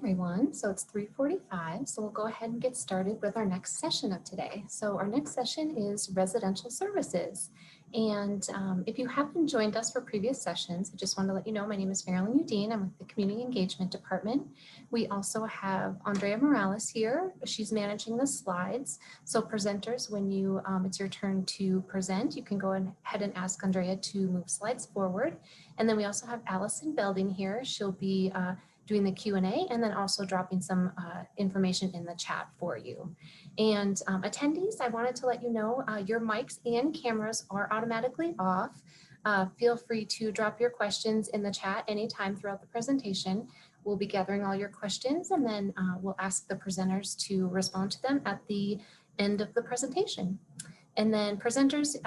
everyone. So it's 3:45, so we'll go ahead and get started with our next session of today. So our next session is residential services. And if you haven't joined us for previous sessions, I just want to let you know my name is Marilyn Udine. I'm with the Community Engagement Department. We also have Andrea Morales here. She's managing the slides. So presenters, when it's your turn to present, you can go ahead and ask Andrea to move slides forward. And then we also have Allison Belding here. She'll be doing the Q&A and then also dropping some information in the chat for you. And attendees, I wanted to let you know your mics and cameras are automatically off. Feel free to drop your questions in the chat anytime throughout the presentation. We'll be gathering all your questions and then we'll ask the presenters to respond to them at the end of the presentation. And then presenters,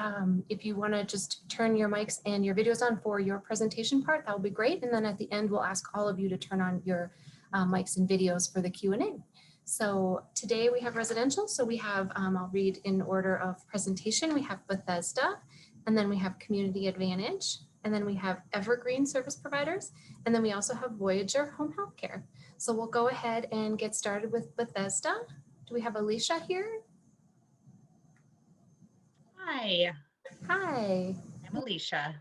if you want to just turn your mics and your videos on for your presentation part, that would be great. And then at the end, we'll ask all of you to turn on your mics and videos for the Q&A. So today we have residential. So we have, I'll read in order of presentation. We have Bethesda, and then we have Community Advantage, and then we have Evergreen service providers, and then we also have Voyageur home health care. So we'll go ahead and get started with Bethesda. Do we have Alicia here? Hi. Hi. I'm Alicia.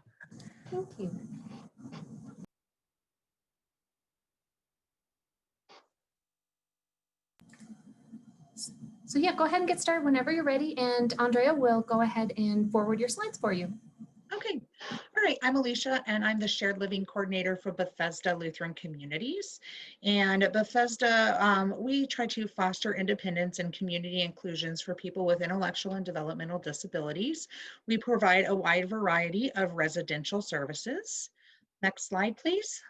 Thank you. So yeah, go ahead and get started whenever you're ready, and Andrea will go ahead and forward your slides for you. Okay. All right. I'm Alicia, and I'm the Shared Living Coordinator for Bethesda Lutheran Communities. And at Bethesda, we try to foster independence and community inclusions for people with intellectual and developmental disabilities. We provide a wide variety of residential services. Next slide, please.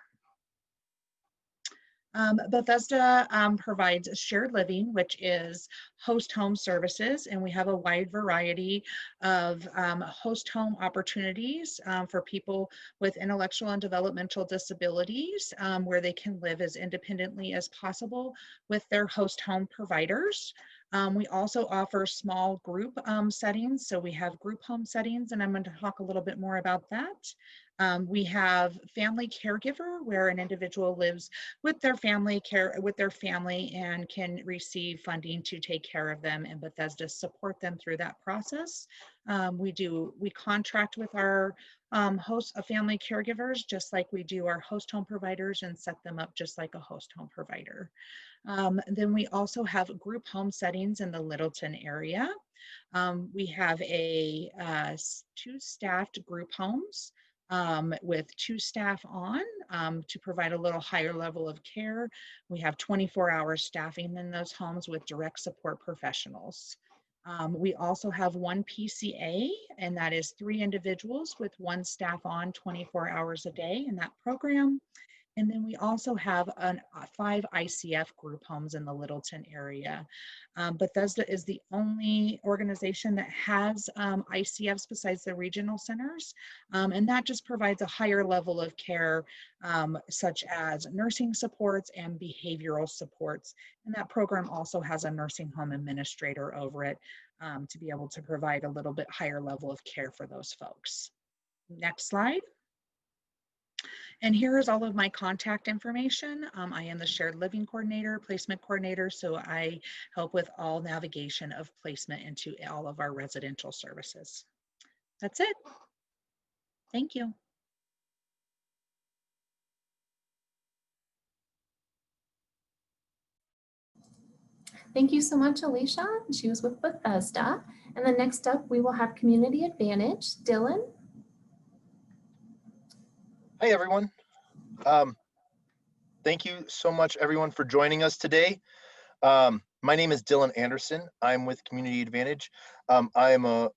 Bethesda provides shared living, which is host home services, and we have a wide variety of host home opportunities for people with intellectual and developmental disabilities, where they can live as independently as possible with their host home providers. We also offer small group settings, so we have group home settings, and I'm going to talk a little bit more about that. We have family caregiver, where an individual lives with their family and can receive funding to take care of them, and Bethesda support them through that process. We contract with our family caregivers just like we do our host home providers, and set them up just like a host home provider. Then we also have group home settings in the Littleton area. We have two staffed group homes with 2 staff on to provide a little higher level of care. We have 24-hour staffing in those homes with direct support professionals. We also have 1 PCA, and that is 3 individuals with 1 staff on 24 hours a day in that program. And then we also have 5 ICF group homes in the Littleton area. Bethesda is the only organization that has ICFs besides the regional centers. And that just provides a higher level of care, such as nursing supports and behavioral supports. And that program also has a nursing home administrator over it to be able to provide a little bit higher level of care for those folks. Next slide. And here is all of my contact information. I am the Shared Living Coordinator, Placement Coordinator, so I help with all navigation of placement into all of our residential services. That's it. Thank you. Thank you so much, Alicia. She was with Bethesda. And then next up, we will have Community Advantage. Dylan. Hi, everyone. Thank you so much, everyone, for joining us today. My name is Dylan Anderson. I'm with Community Advantage. I am a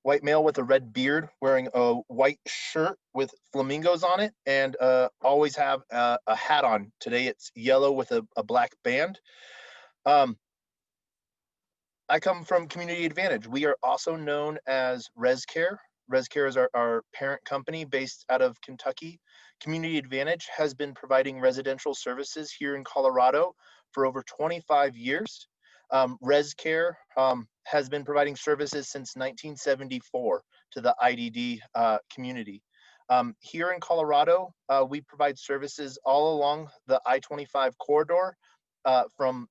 white male with a red beard, wearing a white shirt with flamingos on it, and always have a hat on. Today it's yellow with a black band. I come from Community Advantage. We are also known as ResCare. ResCare is our parent company based out of Kentucky. Community Advantage has been providing residential services here in Colorado for over 25 years. ResCare has been providing services since 1974 to the IDD community. Here in Colorado, we provide services all along the I-25 corridor from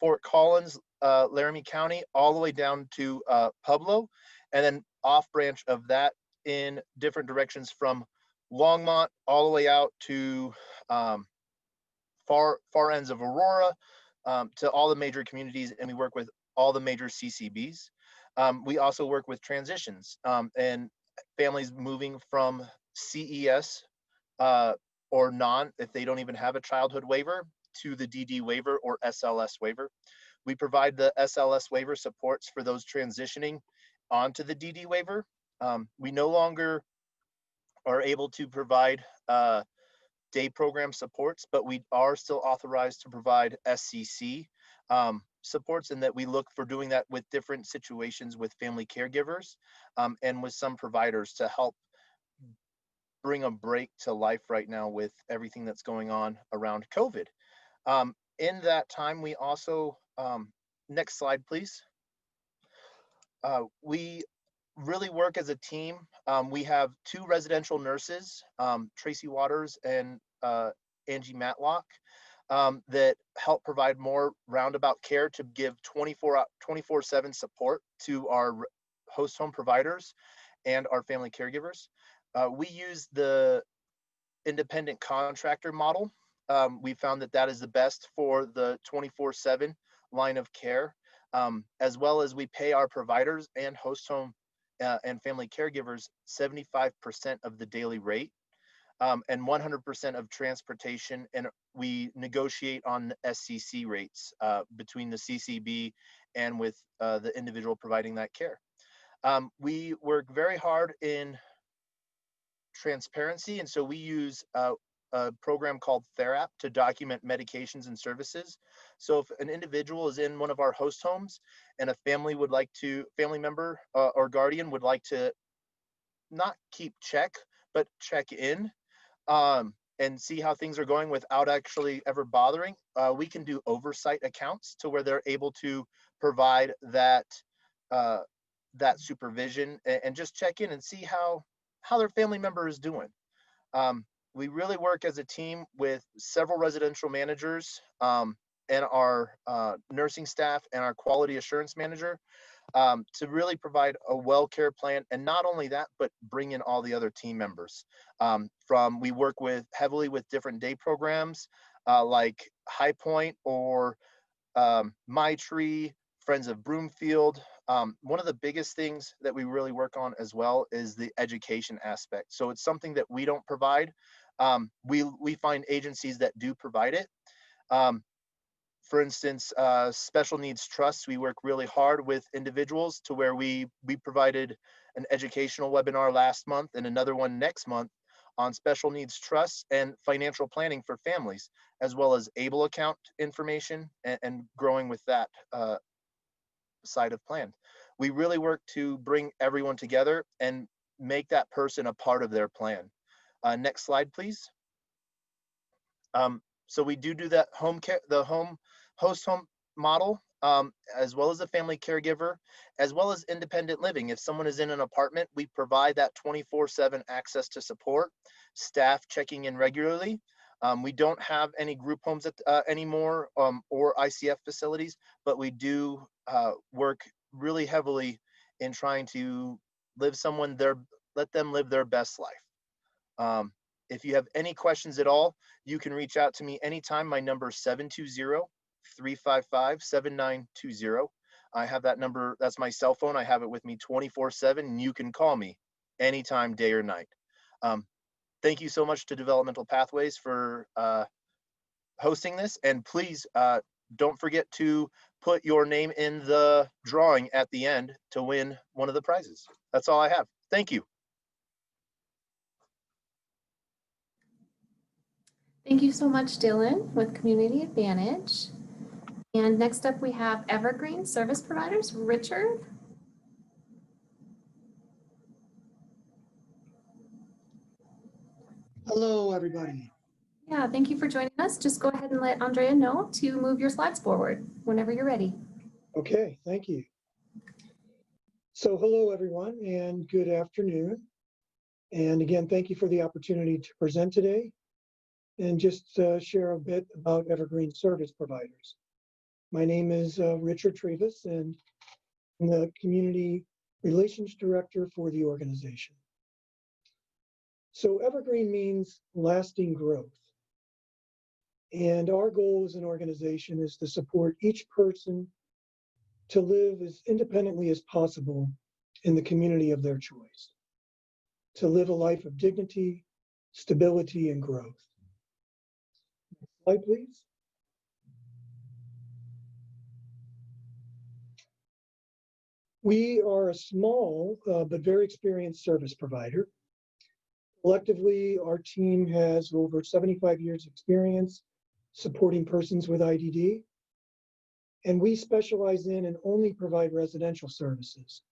Fort Collins, Laramie County, all the way down to Pueblo, and then off branch of that in different directions from Longmont all the way out to far ends of Aurora, to all the major communities, and we work with all the major CCBs. We also work with transitions and families moving from CES or non, if they don't even have a childhood waiver, to the DD waiver or SLS waiver. We provide the SLS waiver supports for those transitioning onto the DD waiver. We no longer are able to provide day program supports, but we are still authorized to provide SCC supports, and that we look for doing that with different situations with family caregivers and with some providers to help bring a break to life right now with everything that's going on around COVID. In that time, we also, next slide, please. We really work as a team. We have 2 residential nurses, Tracy Waters and Angie Matlock, that help provide more roundabout care to give 24/7 support to our host home providers and our family caregivers. We use the independent contractor model. We found that that is the best for the 24/7 line of care, as well as we pay our providers and host home and family caregivers 75% of the daily rate and 100% of transportation. And we negotiate on the SCC rates between the CCB and with the individual providing that care. We work very hard in transparency, and so we use a program called TheraP to document medications and services. So if an individual is in one of our host homes and a family member or guardian would like to not keep check, but check in and see how things are going without actually ever bothering, we can do oversight accounts to where they're able to provide that that supervision and just check in and see how their family member is doing. We really work as a team with several residential managers and our nursing staff and our quality assurance manager to really provide a well care plan. And not only that, but bring in all the other team members. We work heavily with different day programs like High Point or My Tree, Friends of Broomfield. One of the biggest things that we really work on as well is the education aspect. So it's something that we don't provide. We find agencies that do provide it. For instance, special needs trusts, we work really hard with individuals to where we provided an educational webinar last month and another one next month on special needs trusts and financial planning for families, as well as ABLE account information and growing with that side of plan. We really work to bring everyone together and make that person a part of their plan. Next slide, please. So we do that home care, the host home model, as well as a family caregiver, as well as independent living. If someone is in an apartment, we provide that 24/7 access to support, staff checking in regularly. We don't have any group homes anymore or ICF facilities, but we do work really heavily in trying to let them live their best life. If you have any questions at all, you can reach out to me anytime. My number is 720-355-7920. I have that number. That's my cell phone. I have it with me 24/7, and you can call me anytime, day or night. Thank you so much to Developmental Pathways for hosting this. And please don't forget to put your name in the drawing at the end to win one of the prizes. That's all I have. Thank you. Thank you so much, Dylan, with Community Advantage. And next up, we have Evergreen Service Providers, Richard. Hello, everybody. Yeah, thank you for joining us. Just go ahead and let Andrea know to move your slides forward whenever you're ready. Okay, thank you. So hello, everyone, and good afternoon. And again, thank you for the opportunity to present today and just share a bit about Evergreen service providers. My name is Richard Trevis, and I'm the Community Relations Director for the organization. So Evergreen means lasting growth. And our goal as an organization is to support each person to live as independently as possible in the community of their choice, to live a life of dignity, stability, and growth. Next slide, please. We are a small but very experienced service provider. Collectively, our team has over 75 years experience supporting persons with IDD, and we specialize in and only provide residential services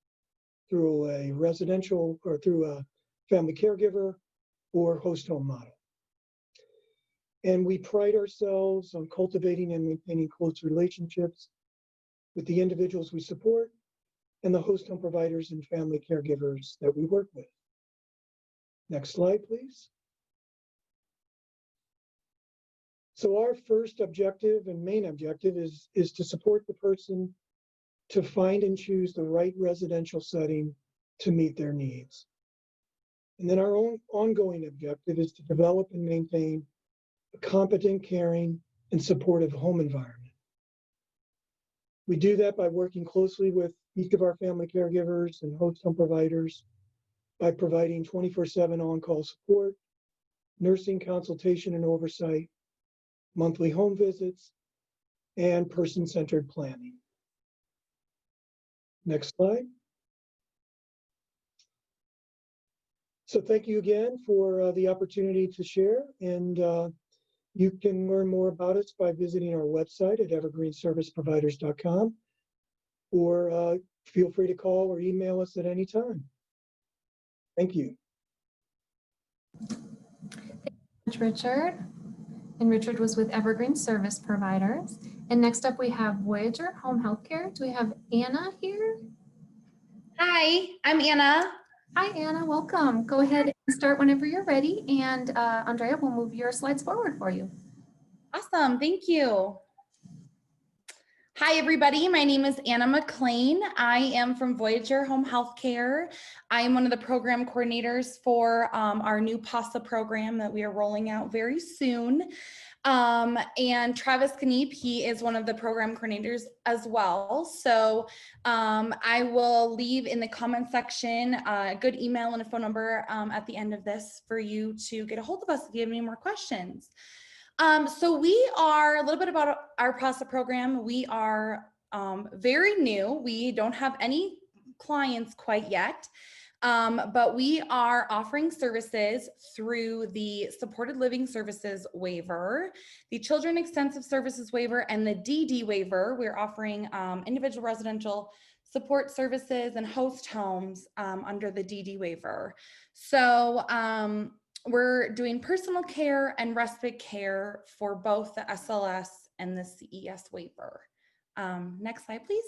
through a residential or through a family caregiver or host home model. And we pride ourselves on cultivating and maintaining close relationships with the individuals we support and the host home providers and family caregivers that we work with. Next slide, please. So our first objective and main objective is to support the person to find and choose the right residential setting to meet their needs. And then our own ongoing objective is to develop and maintain a competent, caring, and supportive home environment. We do that by working closely with each of our family caregivers and host home providers by providing 24/7 on-call support, nursing consultation and oversight, monthly home visits, and person-centered planning. Next slide. So thank you again for the opportunity to share, and you can learn more about us by visiting our website at evergreenserviceproviders.com, or feel free to call or email us at any time. Thank you. Thank you, Richard. And Richard was with Evergreen Service Providers. And next up we have Voyageur Home Healthcare. Do we have Anna here? Hi, I'm Anna. Hi, Anna. Welcome. Go ahead and start whenever you're ready. And Andrea will move your slides forward for you. Awesome. Thank you. Hi, everybody. My name is Anna McLean. I am from Voyageur Home Healthcare. I am one of the program coordinators for our new PASA program that we are rolling out very soon. And Travis Kniep, he is one of the program coordinators as well. So I will leave in the comment section a good email and a phone number at the end of this for you to get a hold of us if you have any more questions. So we are a little bit about our PASA program. We are very new. We don't have any clients quite yet. But we are offering services through the Supported Living Services waiver, the Children Extensive Services waiver, and the DD waiver. We're offering individual residential support services and host homes under the DD waiver. So we're doing personal care and respite care for both the SLS and the CES waiver. Next slide, please.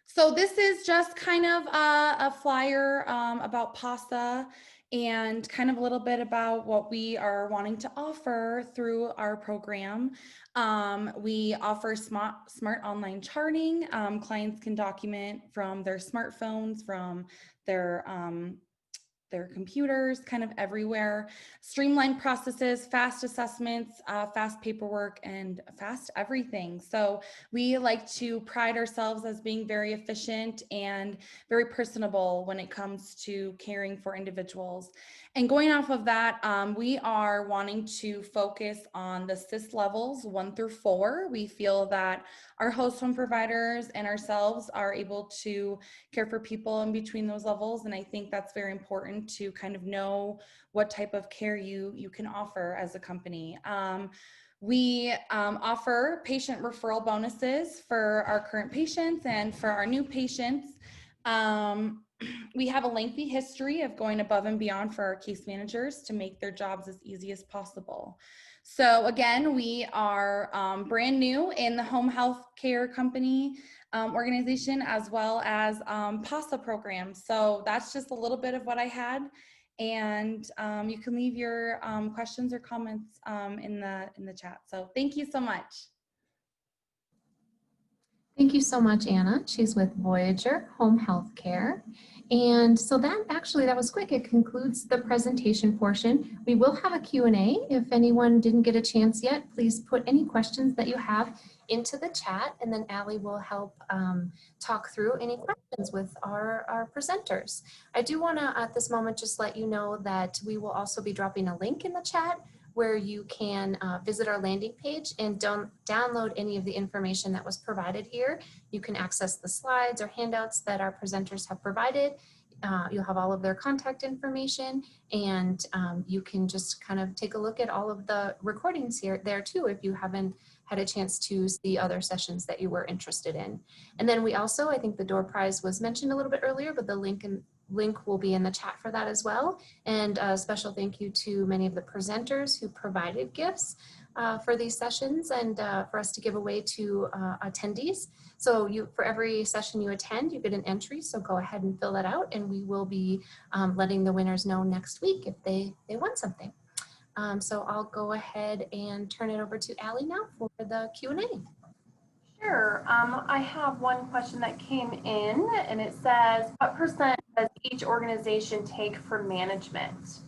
So this is just kind of a flyer about PASA and kind of a little bit about what we are wanting to offer through our program. We offer smart online charting. Clients can document from their smartphones, from their computers, kind of everywhere. Streamlined processes, fast assessments, fast paperwork, and fast everything. So we like to pride ourselves as being very efficient and very personable when it comes to caring for individuals. And going off of that, we are wanting to focus on the CIS levels 1 through 4. We feel that our host home providers and ourselves are able to care for people in between those levels. And I think that's very important to kind of know what type of care you can offer as a company. We offer patient referral bonuses for our current patients and for our new patients. We have a lengthy history of going above and beyond for our case managers to make their jobs as easy as possible. So again, we are brand new in the home health care company organization, as well as PASA program. So that's just a little bit of what I had. And you can leave your questions or comments in the chat. So thank you so much. Thank you so much, Anna. She's with Voyageur Home Health Care. And so that was quick. It concludes the presentation portion. We will have a Q&A. If anyone didn't get a chance yet, please put any questions that you have into the chat, and then Allie will help talk through any questions with our presenters. I do want to, at this moment, just let you know that we will also be dropping a link in the chat where you can visit our landing page and download any of the information that was provided here. You can access the slides or handouts that our presenters have provided. You'll have all of their contact information, and you can just kind of take a look at all of the recordings there too, if you haven't had a chance to see other sessions that you were interested in. And then we also, I think the door prize was mentioned a little bit earlier, but the link will be in the chat for that as well. And a special thank you to many of the presenters who provided gifts for these sessions and for us to give away to attendees. So for every session you attend, you get an entry. So go ahead and fill that out, and we will be letting the winners know next week if they won something. So I'll go ahead and turn it over to Allie now for the Q&A. Sure. I have one question that came in, and it says, what percent does each organization take for management?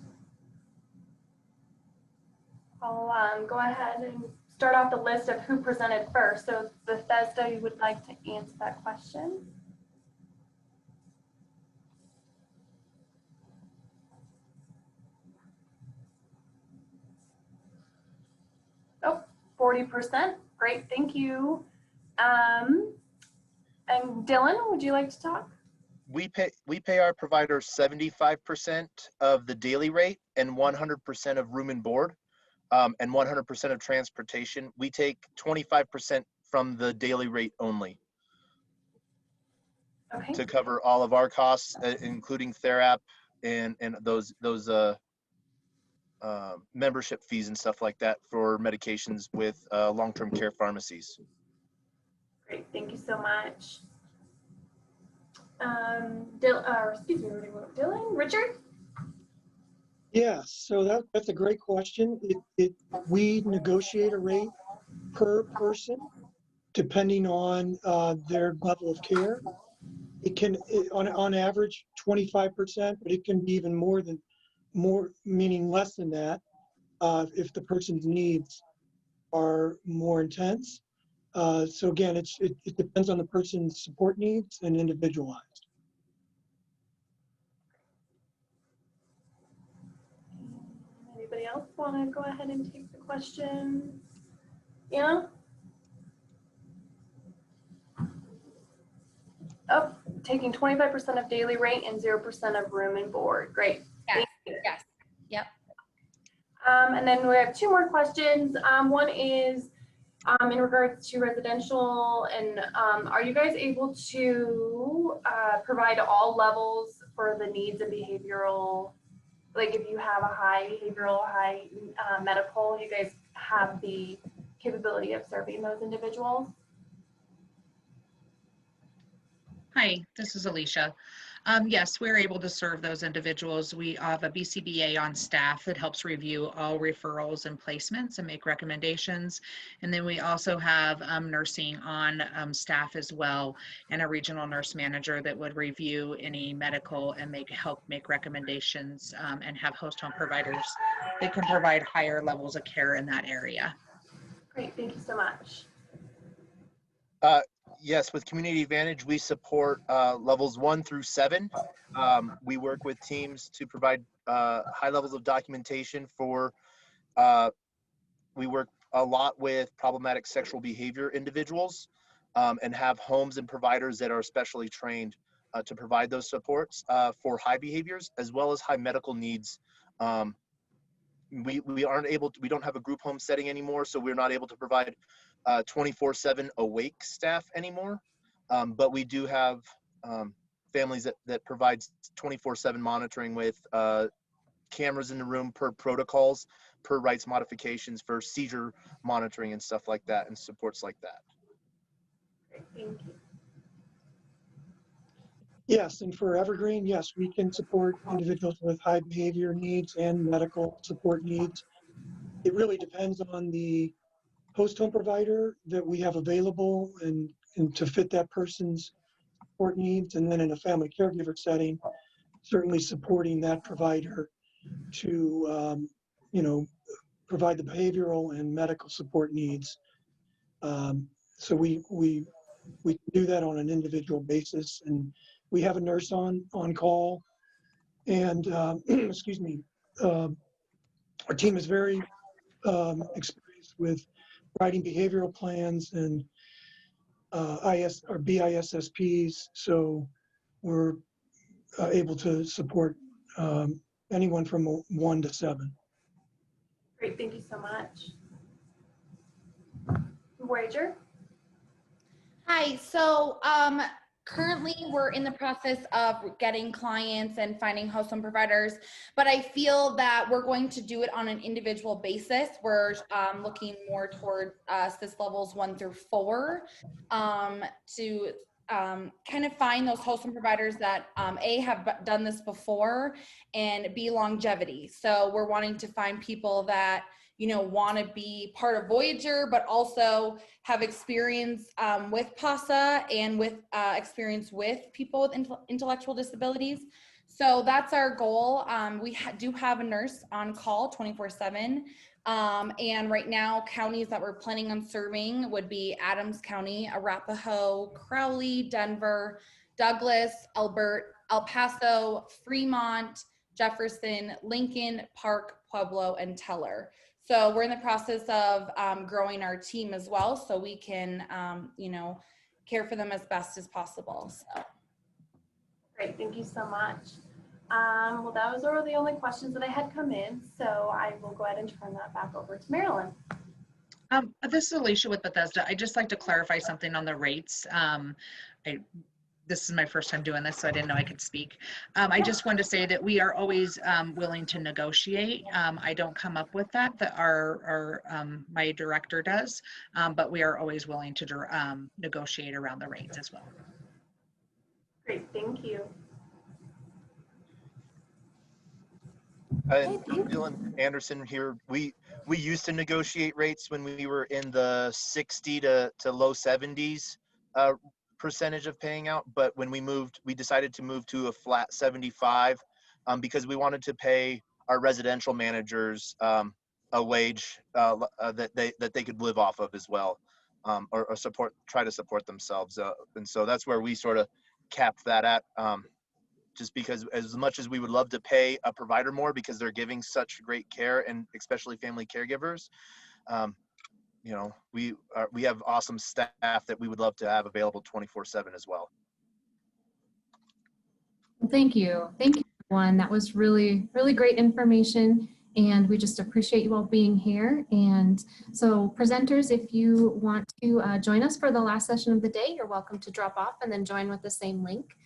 I'll go ahead and start off the list of who presented first. So Bethesda, you would like to answer that question? Oh, 40%. Great, thank you. And Dylan, would you like to talk? We pay our providers 75% of the daily rate and 100% of room and board, and 100% of transportation. We take 25% from the daily rate only. Okay. To cover all of our costs, including Therap and those membership fees and stuff like that for medications with long-term care pharmacies. Great, thank you so much. Dylan, Richard? Yeah, so that's a great question. We negotiate a rate per person depending on their level of care. It can, on average, 25%, but it can be even meaning less than that if the person's needs are more intense. So again, it depends on the person's support needs and individualized. Anybody else want to go ahead and take the question? Yeah? Oh, taking 25% of daily rate and 0% of room and board. Great. Yes, yes, yep. And then we have two more questions. One is in regards to residential, and are you guys able to provide all levels for the needs and behavioral? Like if you have a high behavioral, high medical, you guys have the capability of serving those individuals? Hi, this is Alicia. Yes, we're able to serve those individuals. We have a BCBA on staff that helps review all referrals and placements and make recommendations. And then we also have nursing on staff as well, and a regional nurse manager that would review any medical and help make recommendations, and have host home providers that can provide higher levels of care in that area. Great, thank you so much. Yes, with Community Advantage, we support levels 1 through 7. We work with teams to provide high levels of documentation for, we work a lot with problematic sexual behavior individuals, and have homes and providers that are specially trained to provide those supports for high behaviors as well as high medical needs. We don't have a group home setting anymore, so we're not able to provide 24/7 awake staff anymore, but we do have families that provides 24/7 monitoring with cameras in the room per protocols, per rights modifications for seizure monitoring and stuff like that, and supports like that. Great, thank you. Yes, and for Evergreen, yes, we can support individuals with high behavior needs and medical support needs. It really depends on the host home provider that we have available and to fit that person's support needs. And then in a family caregiver setting, certainly supporting that provider to, you know, provide the behavioral and medical support needs. So we do that on an individual basis, and we have a nurse on call, and excuse me, our team is very experienced with writing behavioral plans and BISSPs, so we're able to support anyone from 1 to 7. Great, thank you so much. Voyageur? Hi, so currently we're in the process of getting clients and finding host home providers, but I feel that we're going to do it on an individual basis. We're looking more toward SIS levels 1 through 4 to kind of find those host home providers that A, have done this before, and B, longevity. So we're wanting to find people that, you know, want to be part of Voyageur, but also have experience with PASA and with experience with people with intellectual disabilities. So that's our goal. We do have a nurse on call 24/7. And right now, counties that we're planning on serving would be Adams County, Arapahoe, Crowley, Denver, Douglas, Elbert, El Paso, Fremont, Jefferson, Lincoln, Park, Pueblo, and Teller. So we're in the process of growing our team as well, so we can, you know, care for them as best as possible. So. Great, thank you so much. Well, those were the only questions that I had come in, so I will go ahead and turn that back over to Marilyn. This is Alicia with Bethesda. I'd just like to clarify something on the rates. This is my first time doing this, so I didn't know I could speak. I just wanted to say that we are always willing to negotiate. I don't come up with that my director does, but we are always willing to negotiate around the rates as well. Great, thank you. And Dylan Anderson here. We used to negotiate rates when we were in the 60 to low 70s percentage of paying out, but when we decided to move to a flat 75 because we wanted to pay our residential managers a wage that they could live off of as well, or try to support themselves, and so that's where we sort of capped that at. Just because as much as we would love to pay a provider more because they're giving such great care, and especially family caregivers, you know, we have awesome staff that we would love to have available 24/7 as well. Thank you, everyone. That was really, really great information, and we just appreciate you all being here. And so presenters, if you want to join us for the last session of the day, you're welcome to drop off and then join with the same link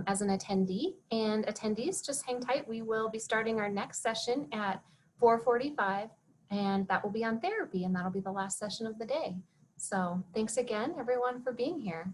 as an attendee. And attendees, just hang tight. We will be starting our next session at 4:45, and that will be on therapy, and that'll be the last session of the day. So thanks again, everyone, for being here.